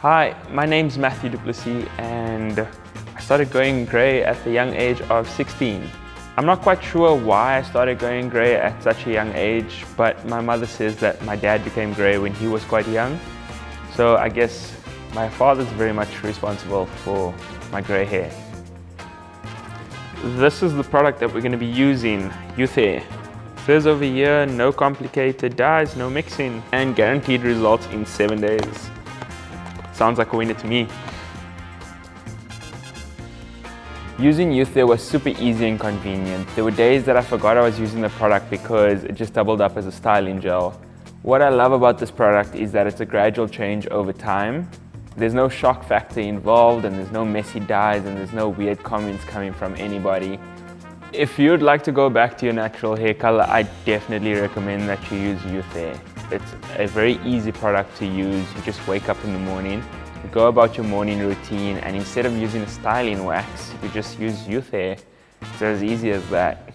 Hi, my name's Matthew Duplessis and I started going grey at the young age of 16. I'm not quite sure why I started going grey at such a young age, but my mother says that my dad became grey when he was quite young. So I guess my father's very much responsible for my grey hair. This is the product that we're going to be using, YOUTHAIR. It says over here, no complicated dyes, no mixing, and guaranteed results in 7 days. Sounds like a winner to me. Using YOUTHAIR was super easy and convenient. There were days that I forgot I was using the product because it just doubled up as a styling gel. What I love about this product is that it's a gradual change over time. There's no shock factor involved, and there's no messy dyes, and there's no weird comments coming from anybody. If you'd like to go back to your natural hair color, I definitely recommend that you use YOUTHAIR. It's a very easy product to use. You just wake up in the morning, you go about your morning routine, and instead of using a styling wax, you just use YOUTHAIR. It's as easy as that.